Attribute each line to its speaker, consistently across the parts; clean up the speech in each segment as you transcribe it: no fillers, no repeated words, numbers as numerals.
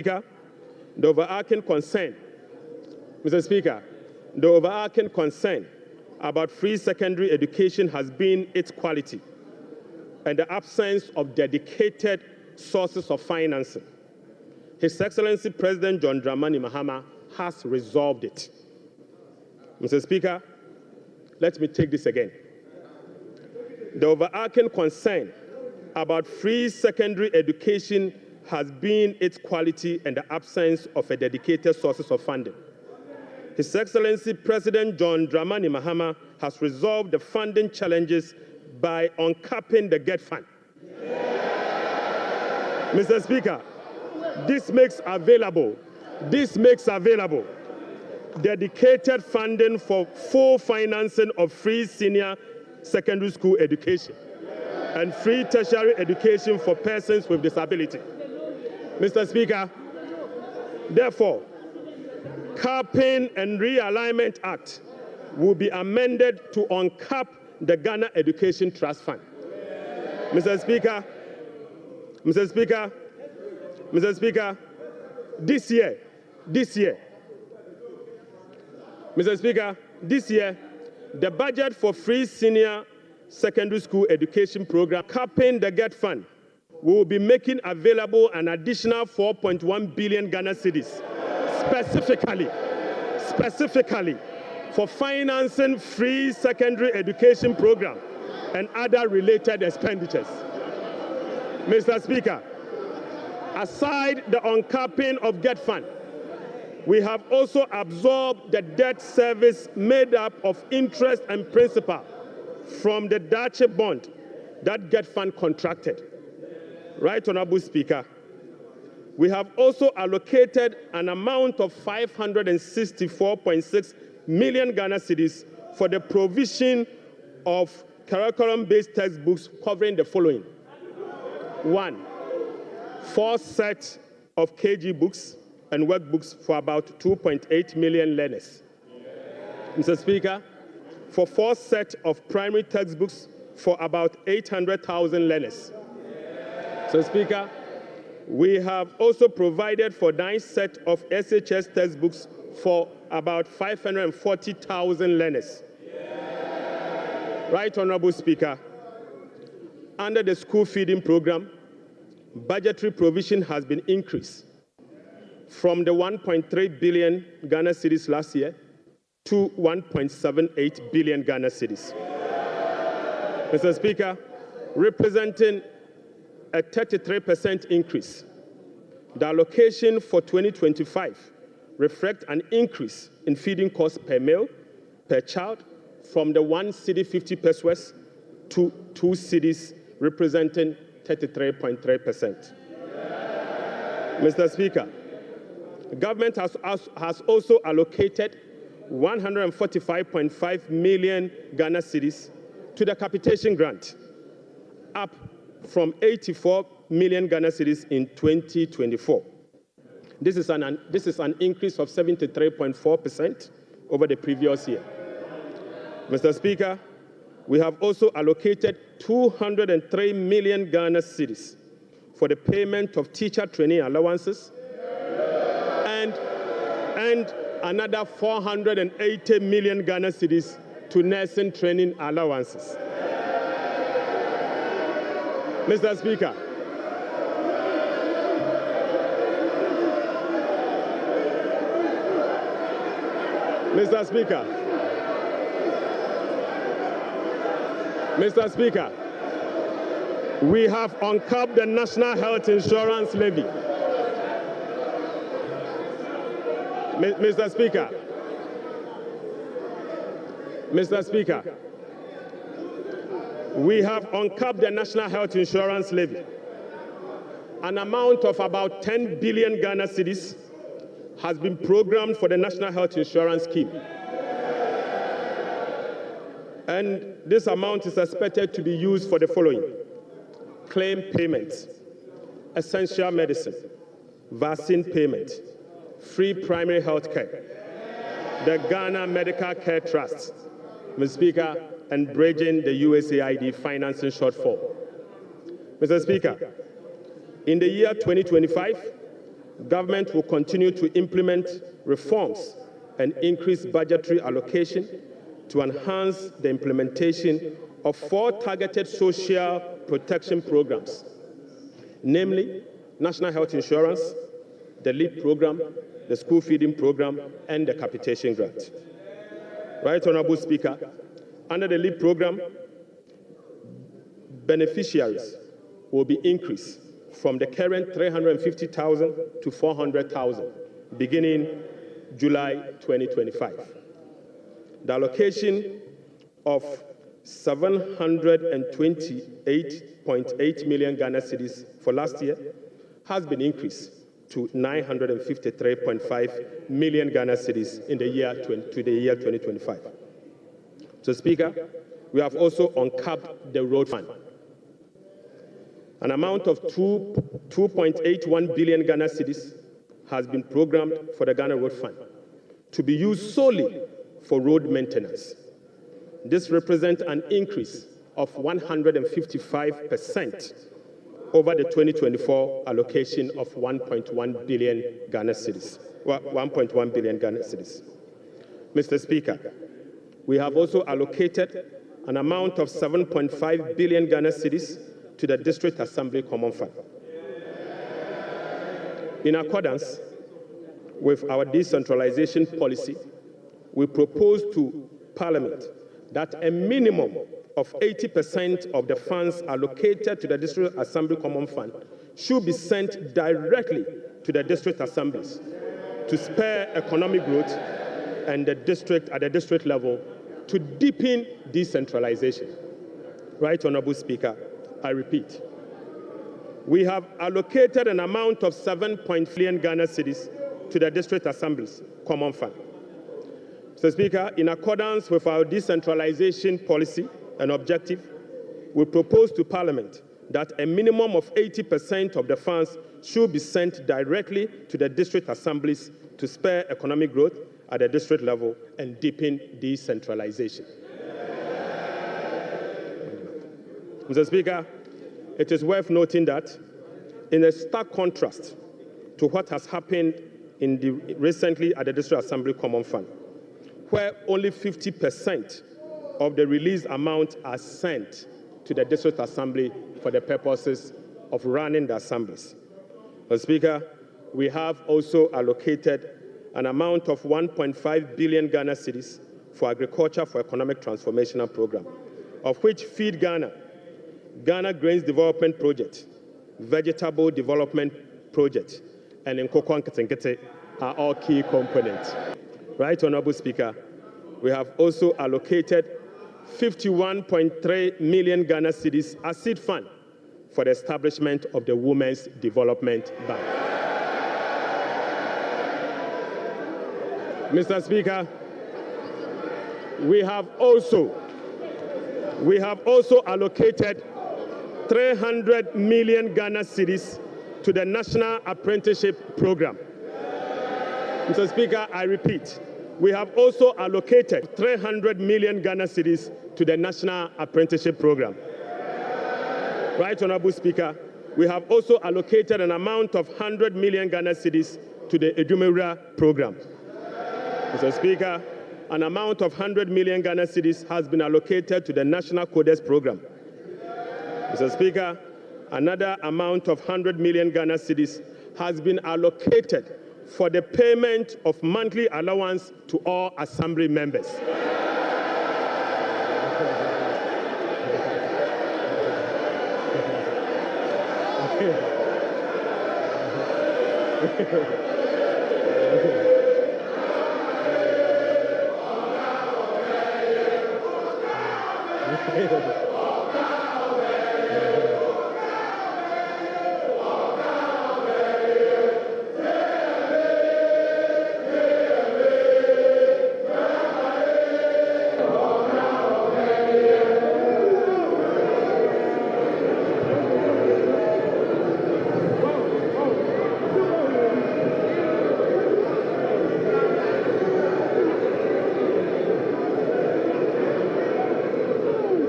Speaker 1: Speaker, the overarching concern, Mr. Speaker, the overarching concern about free secondary education has been its quality and the absence of dedicated sources of financing. His Excellency President John Dramani Mahama has resolved it. Mr. Speaker, let me take this again. The overarching concern about free secondary education has been its quality and the absence of a dedicated sources of funding. His Excellency President John Dramani Mahama has resolved the funding challenges by uncapping the GET fund. Mr. Speaker, this makes available dedicated funding for full financing of free senior secondary school education and free tertiary education for persons with disability. Mr. Speaker, therefore, Capping and Realignment Act will be amended to uncap the Ghana Education Trust Fund. Mr. Speaker, this year, the budget for free senior secondary school education program, capping the GET fund, will be making available an additional 4.1 billion Ghana cedis, specifically for financing free secondary education program and other related expenditures. Mr. Speaker, aside the uncapping of GET fund, we have also absorbed the debt service made up of interest and principal from the Dache bond that GET fund contracted. Right, Honorable Speaker, we have also allocated an amount of 564.6 million Ghana cedis for the provision of curriculum-based textbooks covering the following. 1, 4 sets of KG books and workbooks for about 2.8 million learners. Mr. Speaker, for 4 sets of primary textbooks for about 800,000 learners. Mr. Speaker, we have also provided for 9 sets of SHS textbooks for about 540,000 learners. Right, Honorable Speaker, under the school feeding program, budgetary provision has been increased from the 1.3 billion Ghana cedis last year to 1.78 billion Ghana cedis. Mr. Speaker, representing a 33% increase. The allocation for 2025 reflects an increase in feeding costs per meal, per child, from the 1 cedi 50 pesos to 2 cedis, representing 33.3%. Mr. Speaker, the government has also allocated 145.5 million Ghana cedis to the capitation grant, up from 84 million Ghana cedis in 2024. This is an increase of 73.4% over the previous year. Mr. Speaker, we have also allocated 203 million Ghana cedis for the payment of teacher training allowances and another 480 million Ghana cedis to nursing training allowances. Mr. Speaker, we have uncapped the National Health Insurance Levy. Mr. Speaker, we have uncapped the National Health Insurance Levy. An amount of about 10 billion Ghana cedis has been programmed for the National Health Insurance Scheme. And this amount is expected to be used for the following: claim payments, essential medicine, vaccine payment, free primary health care, the Ghana Medical Care Trust, Mr. Speaker, and bridging the USAID financing shortfall. Mr. Speaker, in the year 2025, government will continue to implement reforms and increase budgetary allocation to enhance the implementation of 4 targeted social protection programs, namely National Health Insurance, the LEAP program, the school feeding program, and the capitation grant. Right, Honorable Speaker, under the LEAP program, beneficiaries will be increased from the current 350,000 to 400,000 beginning July 2025. The allocation of 728.8 million Ghana cedis for last year has been increased to 953.5 million Ghana cedis in the year 2025. So, Speaker, we have also uncapped the road fund. An amount of 2.81 billion Ghana cedis has been programmed for the Ghana Road Fund to be used solely for road maintenance. This represents an increase of 155% over the 2024 allocation of 1.1 billion Ghana cedis. 1.1 billion Ghana cedis. Mr. Speaker, we have also allocated an amount of 7.5 billion Ghana cedis to the District Assembly Common Fund. In accordance with our decentralization policy, we propose to Parliament that a minimum of 80% of the funds allocated to the District Assembly Common Fund should be sent directly to the district assemblies to spur economic growth and at the district level to deepen decentralization. Right, Honorable Speaker, I repeat, we have allocated an amount of 7.5 billion Ghana cedis to the District Assemblies Common Fund. Mr. Speaker, in accordance with our decentralization policy and objective, we propose to Parliament that a minimum of 80% of the funds should be sent directly to the District Assemblies to spur economic growth at the district level and deepen decentralization. Mr. Speaker, it is worth noting that in a stark contrast to what has happened recently at the District Assembly Common Fund, where only 50% of the released amount are sent to the District Assembly for the purposes of running the assemblies. Mr. Speaker, we have also allocated an amount of 1.5 billion Ghana cedis for Agriculture for Economic Transformation Program, of which Feed Ghana, Ghana Grains Development Project, Vegetable Development Project, and Nkoko Nketenkete are all key components. Right, Honorable Speaker, we have also allocated 51.3 million Ghana cedis as seed fund for the establishment of the Women's Development Bank. Mr. Speaker, we have also allocated 300 million Ghana cedis to the National Apprenticeship Program. Mr. Speaker, I repeat, we have also allocated 300 million Ghana cedis to the National Apprenticeship Program. Right, Honorable Speaker, we have also allocated an amount of 100 million Ghana cedis to the Edumewura Program. Mr. Speaker, an amount of 100 million Ghana cedis has been allocated to the National Coders Program. Mr. Speaker, another amount of 100 million Ghana cedis has been allocated for the payment of monthly allowance to all Assembly members.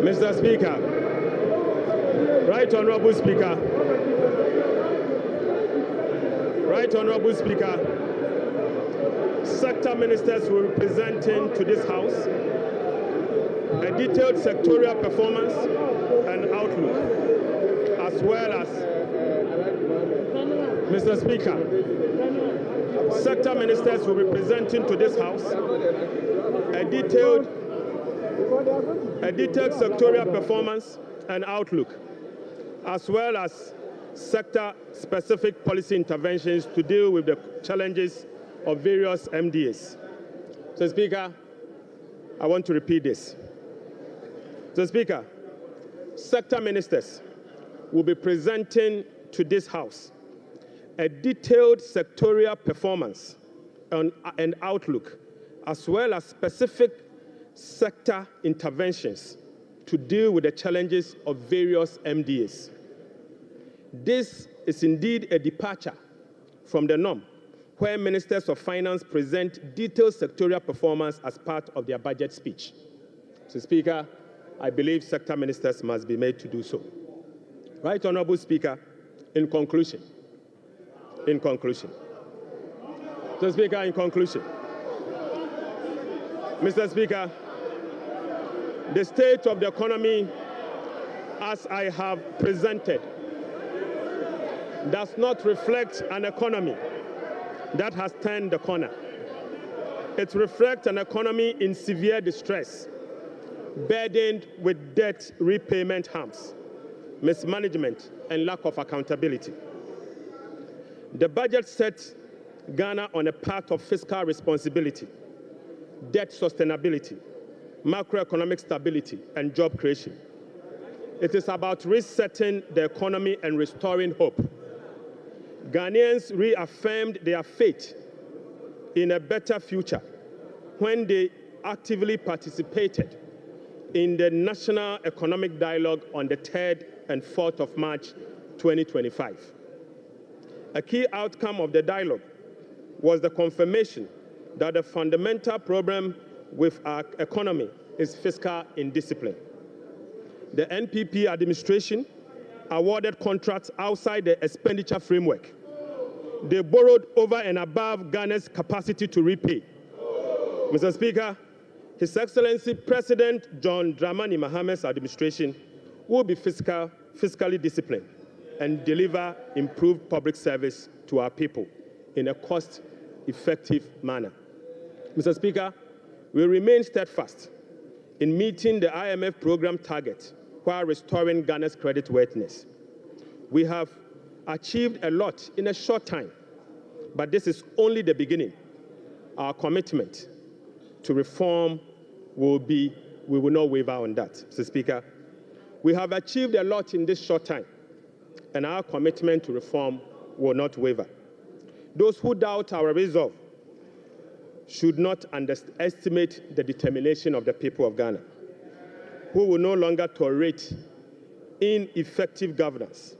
Speaker 1: Mr. Speaker, Right Honorable Speaker, Right Right, Honorable Speaker, sector ministers will be presenting to this House a detailed sectorial performance and outlook, as well as, Mr. Speaker, sector ministers will be presenting to this House a detailed sectorial performance and outlook, as well as sector-specific policy interventions to deal with the challenges of various MDAs. So, Speaker, I want to repeat this. So, Speaker, sector ministers will be presenting to this House a detailed sectorial performance and outlook, as well as specific sector interventions to deal with the challenges of various MDAs. This is indeed a departure from the norm, where ministers of finance present detailed sectorial performance as part of their budget speech. So, Speaker, I believe sector ministers must be made to do so. Right, Honorable Speaker, in conclusion. So, Speaker, in conclusion. Mr. Speaker, the state of the economy, as I have presented, does not reflect an economy that has turned the corner. It reflects an economy in severe distress, burdened with debt repayment harms, mismanagement, and lack of accountability. The budget sets Ghana on a path of fiscal responsibility, debt sustainability, macroeconomic stability, and job creation. It is about resetting the economy and restoring hope. Ghanaians reaffirmed their faith in a better future when they actively participated in the National Economic Dialogue on the 3rd and 4th of March 2025. A key outcome of the dialogue was the confirmation that the fundamental problem with our economy is fiscal indiscipline. The NPP administration awarded contracts outside the expenditure framework. They borrowed over and above Ghana's capacity to repay. Mr. Speaker, His Excellency President John Dramani Maham's administration will be fiscally disciplined and deliver improved public service to our people in a cost-effective manner. Mr. Speaker, we remain steadfast in meeting the IMF program target while restoring Ghana's creditworthiness. We have achieved a lot in a short time, but this is only the beginning. Our commitment to reform we will not waver on that, Mr. Speaker. We have achieved a lot in this short time, and our commitment to reform will not waver. Those who doubt our resolve should not underestimate the determination of the people of Ghana, who will no longer tolerate ineffective governance.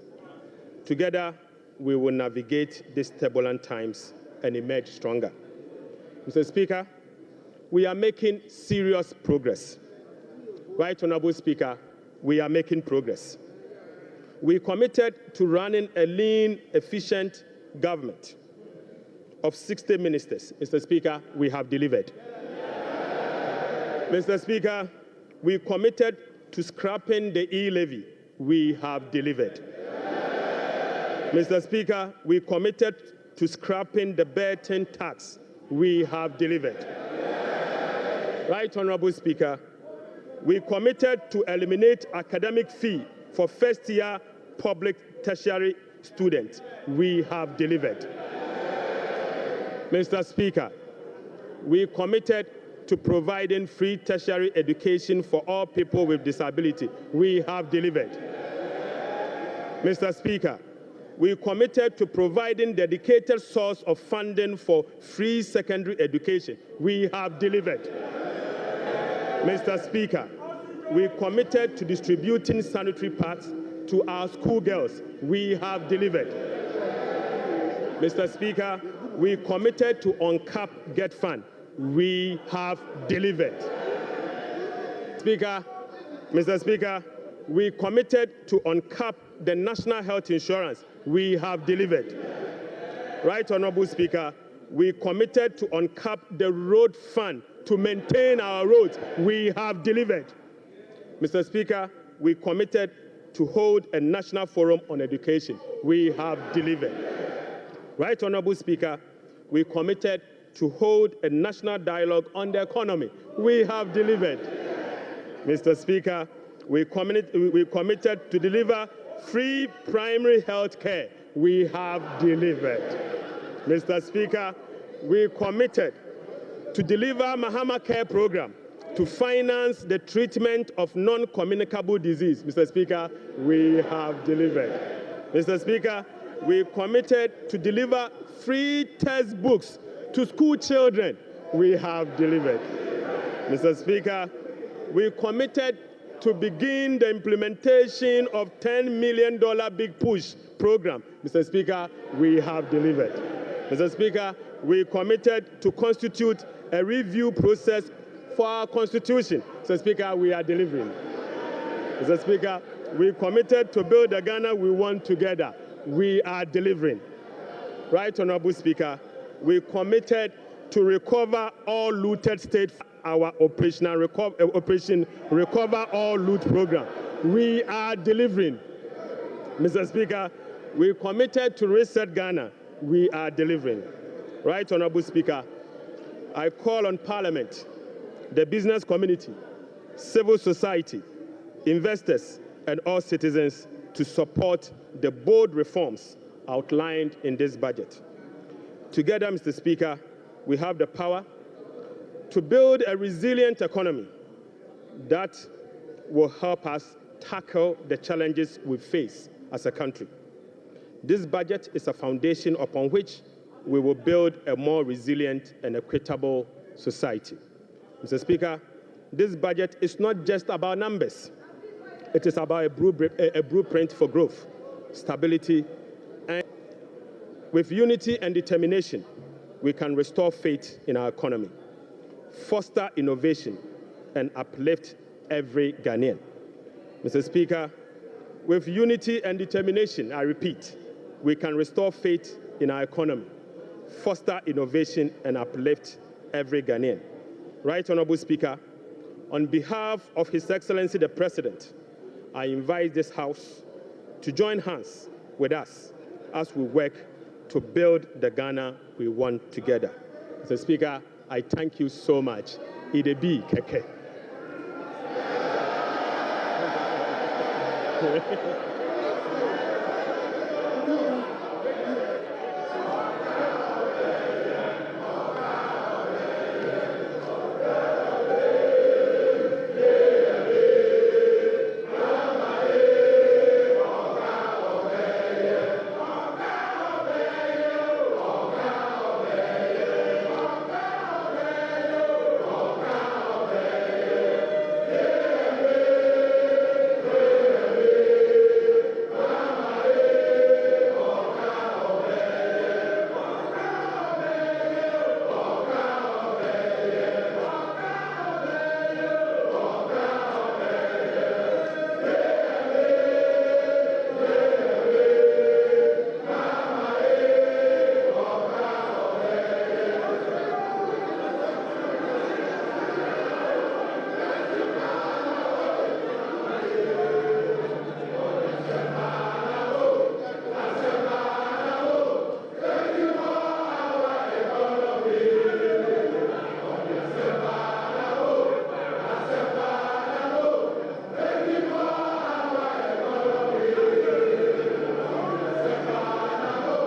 Speaker 1: Together, we will navigate these turbulent times and emerge stronger. Mr. Speaker, we are making serious progress. Right, Honorable Speaker, we are making progress. We committed to running a lean, efficient government of 60 ministers. Mr. Speaker, we have delivered. Mr. Speaker, we committed to scrapping the e-levy. We have delivered. Mr. Speaker, we committed to scrapping the burden tax. We have delivered. Right, Honorable Speaker, we committed to eliminate academic fee for first-year public tertiary students. We have delivered. Mr. Speaker, we committed to providing free tertiary education for all people with disability. We have delivered. Mr. Speaker, we committed to providing dedicated source of funding for free secondary education. We have delivered. Mr. Speaker, we committed to distributing sanitary pads to our schoolgirls. We have delivered. Mr. Speaker, we committed to uncap Get Fund. We have delivered. Mr. Speaker, we committed to uncap the national health insurance. We have delivered. Right, Honorable Speaker, we committed to uncap the road fund to maintain our roads. We have delivered. Mr. Speaker, we committed to hold a national forum on education. We have delivered. Right, Honorable Speaker, we committed to hold a national dialogue on the economy. We have delivered. Mr. Speaker, we committed to deliver free primary health care. We have delivered. Mr. Speaker, we committed to deliver Mahama Care Program to finance the treatment of non-communicable disease. Mr. Speaker, we have delivered. Mr. Speaker, we committed to deliver free textbooks to school children. We have delivered. Mr. Speaker, we committed to begin the implementation of $10 million Big Push program. Mr. Speaker, we have delivered. Mr. Speaker, we committed to constitute a review process for our Constitution. Mr. Speaker, we are delivering. Mr. Speaker, we committed to build the Ghana we want together. We are delivering. Right, Honorable Speaker, we committed to recover all looted state, our Operation Recover All Loot program. We are delivering. Mr. Speaker, we committed to reset Ghana. We are delivering. Right, Honorable Speaker, I call on Parliament, the business community, civil society, investors, and all citizens to support the bold reforms outlined in this budget. Together, Mr. Speaker, we have the power to build a resilient economy that will help us tackle the challenges we face as a country. This budget is a foundation upon which we will build a more resilient and equitable society. Mr. Speaker, this budget is not just about numbers. It is about a blueprint for growth, stability, and with unity and determination, we can restore faith in our economy, foster innovation, and uplift every Ghanaian. Mr. Speaker, with unity and determination, I repeat, we can restore faith in our economy, foster innovation, and uplift every Ghanaian. Right, Honorable Speaker, on behalf of His Excellency the President, I invite this House to join hands with us as we work to build the Ghana we want together. Mr. Speaker, I thank you so much. Idebi Keke.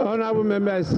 Speaker 2: Honourable members.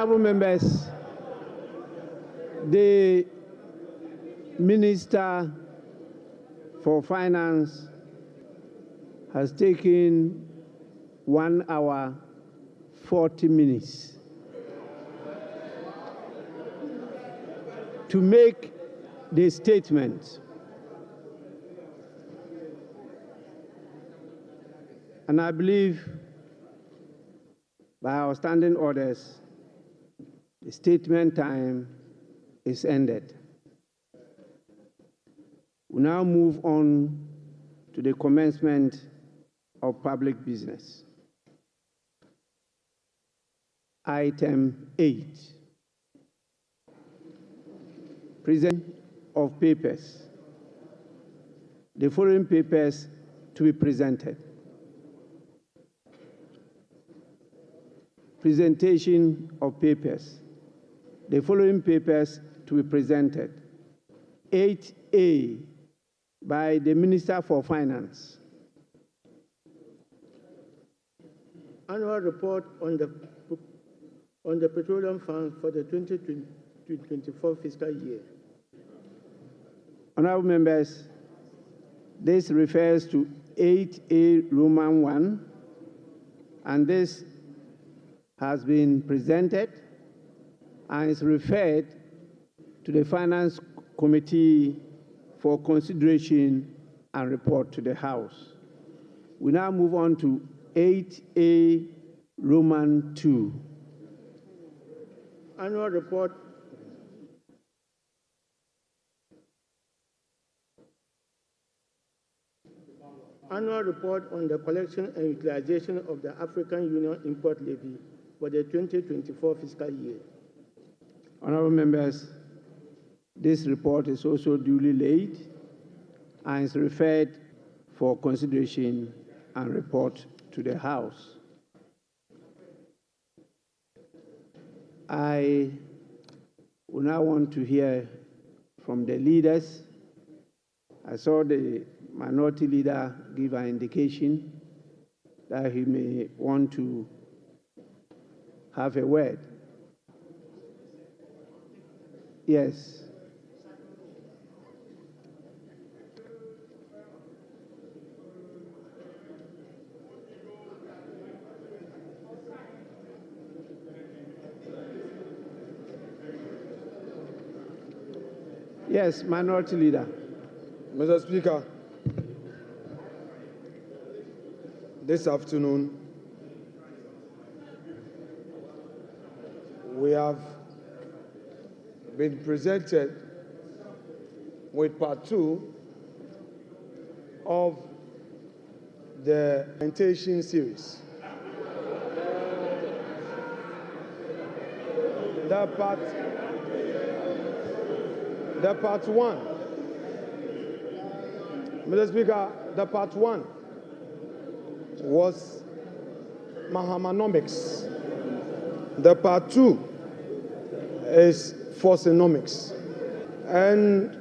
Speaker 2: Honorable members, the Minister for Finance has taken 1 hour 40 minutes to make the statement. And I believe by our standing orders, the statement time is ended. We now move on to the commencement of public business. Item 8, presentation of papers. The following papers to be presented. Presentation of papers. The following papers to be presented. 8A by the Minister for Finance.
Speaker 3: Annual report on the Petroleum Fund for the 2024 fiscal year.
Speaker 2: Honorable members, this refers to 8A Roman 1, and this has been presented and is referred to the Finance Committee for consideration and report to the House. We now move on to 8A Roman 2.
Speaker 3: Annual report on the collection and utilization of the African Union Import Levy for the 2024 fiscal year.
Speaker 2: Honorable members, this report is also duly laid and is referred for consideration and report to the House. I would now want to hear from the leaders. I saw the minority leader give an indication that he may want to have a word. Yes. Yes, minority leader.
Speaker 4: Mr. Speaker, this afternoon we have been presented with part 2 of the presentation series. The part 1, Mr. Speaker, the part 1 was Mahamanomics. The part 2 is Forcenomics. And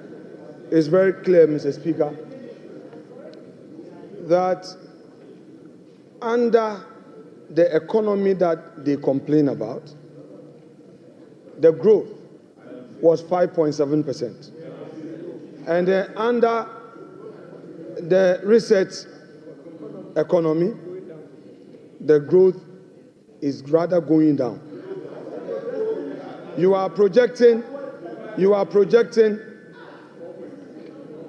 Speaker 4: it's very clear, Mr. Speaker, that under the economy that they complain about, the growth was 5.7%. And under the research economy, the growth is rather going down. You are projecting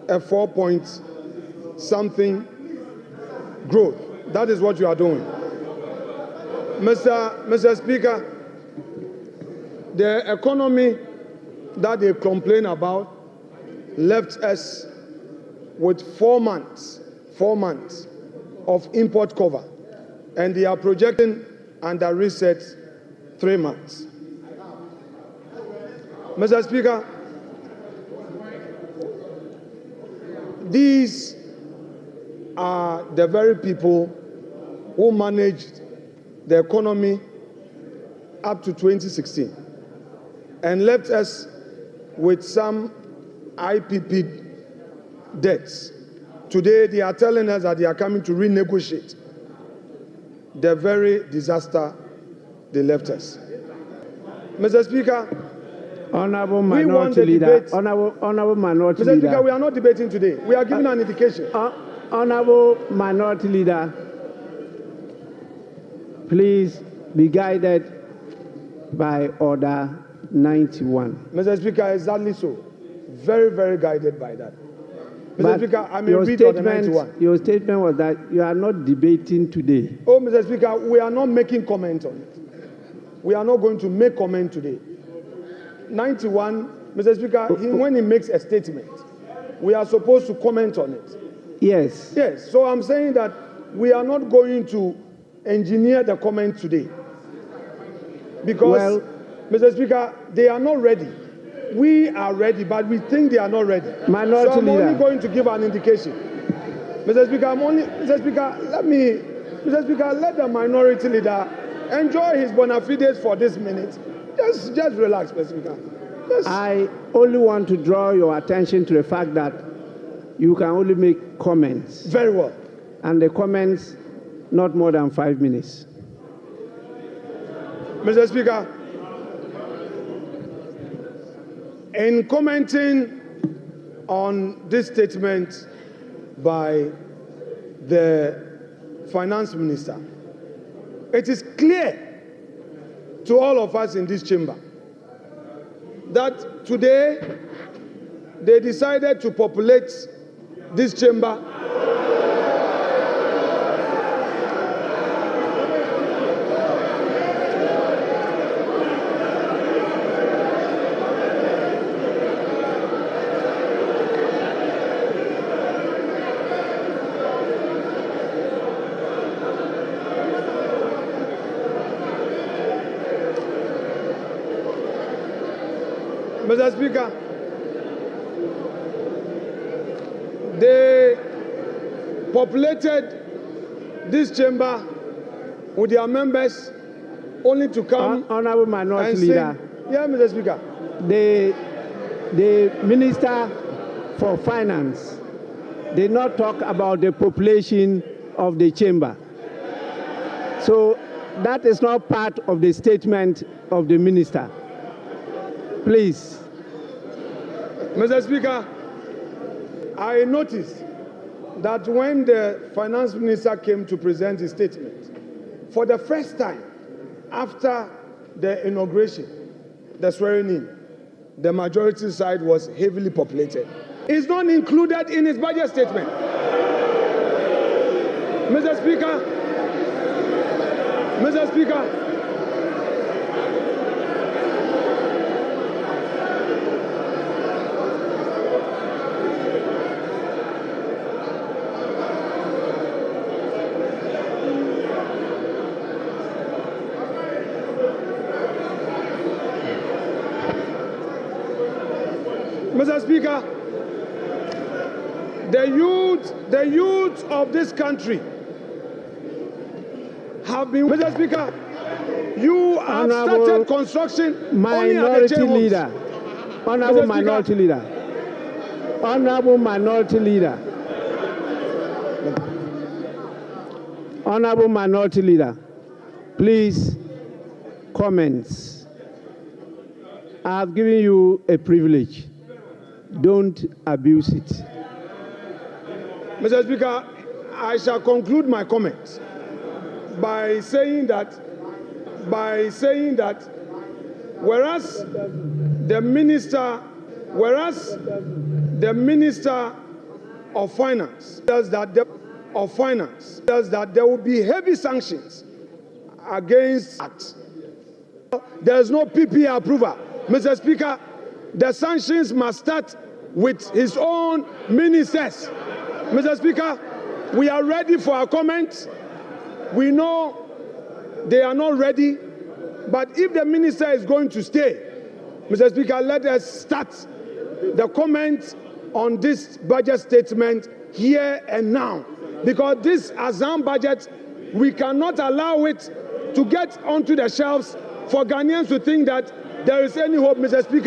Speaker 4: a 4-point-something growth. That is what you are doing. Mr. Speaker, the economy that they complain about left us with 4 months of import cover, and they are projecting under reset 3 months. Mr. Speaker, these are the very people who managed the economy up to 2016 and left us with some IPP debts. Today, they are telling us that they are coming to renegotiate the very disaster they left us. Mr. Speaker,
Speaker 2: Honorable
Speaker 4: we want
Speaker 2: Minority
Speaker 4: the
Speaker 2: Leader.
Speaker 4: debate.
Speaker 2: Honorable Minority
Speaker 4: Mr.
Speaker 2: Leader.
Speaker 4: Speaker, we are not debating today. We are giving an indication.
Speaker 2: Honorable Minority Leader, please be guided by Order 91.
Speaker 4: Mr. Speaker, exactly so. Very, very guided by that. Mr.
Speaker 2: But
Speaker 4: Speaker, I may read Order 91.
Speaker 2: Your statement was that you are not debating today.
Speaker 4: Oh, Mr. Speaker, we are not making comment on it. We are not going to make comment today. 91, Mr. Speaker, when he makes a statement, we are supposed to comment on it.
Speaker 2: Yes.
Speaker 4: Yes, so I'm saying that we are not going to engineer the comment today. Because, Mr. Speaker, they are not ready. We are ready, but we think they are not ready.
Speaker 2: Minority
Speaker 4: so I'm
Speaker 2: Leader.
Speaker 4: only going to give an indication. Mr. Speaker, let the Minority Leader enjoy his bona fides for this minute. Just relax, Mr. Speaker.
Speaker 2: I only want to draw your attention to the fact that you can only make comments.
Speaker 4: Very well.
Speaker 2: And the comments, not more than 5 minutes.
Speaker 4: Mr. Speaker, in commenting on this statement by the Finance Minister, it is clear to all of us in this chamber that today they decided to populate this chamber Mr. Speaker, they populated this chamber with their members only to come
Speaker 2: Honorable Minority
Speaker 4: and
Speaker 2: Leader.
Speaker 4: sing. Yeah, Mr. Speaker.
Speaker 2: The Minister for Finance did not talk about the population of the chamber. So that is not part of the statement of the Minister. Please.
Speaker 4: Mr. Speaker, I noticed that when the Finance Minister came to present his statement, for the first time after the inauguration, the swearing in, the majority side was heavily populated. It's not included in his budget statement. Mr. Speaker, Mr. Speaker, Mr. Speaker, the youth of this country have been. Mr. Speaker, you have started construction only at the jail homes.
Speaker 2: Honorable Minority Leader. Honorable Minority Leader. Honorable Minority Leader. Please, comments. I have given you a privilege. Don't abuse it.
Speaker 4: Mr. Speaker, I shall conclude my comments by saying that whereas the Minister of Finance says that there will be heavy sanctions against that. There is no PPA approval. Mr. Speaker, the sanctions must start with his own ministers. Mr. Speaker, we are ready for our comments. We know they are not ready, but if the minister is going to stay, Mr. Speaker, let us start the comments on this budget statement here and now. Because this Azam budget, we cannot allow it to get onto the shelves for Ghanaians to think that there is any hope, Mr. Speaker.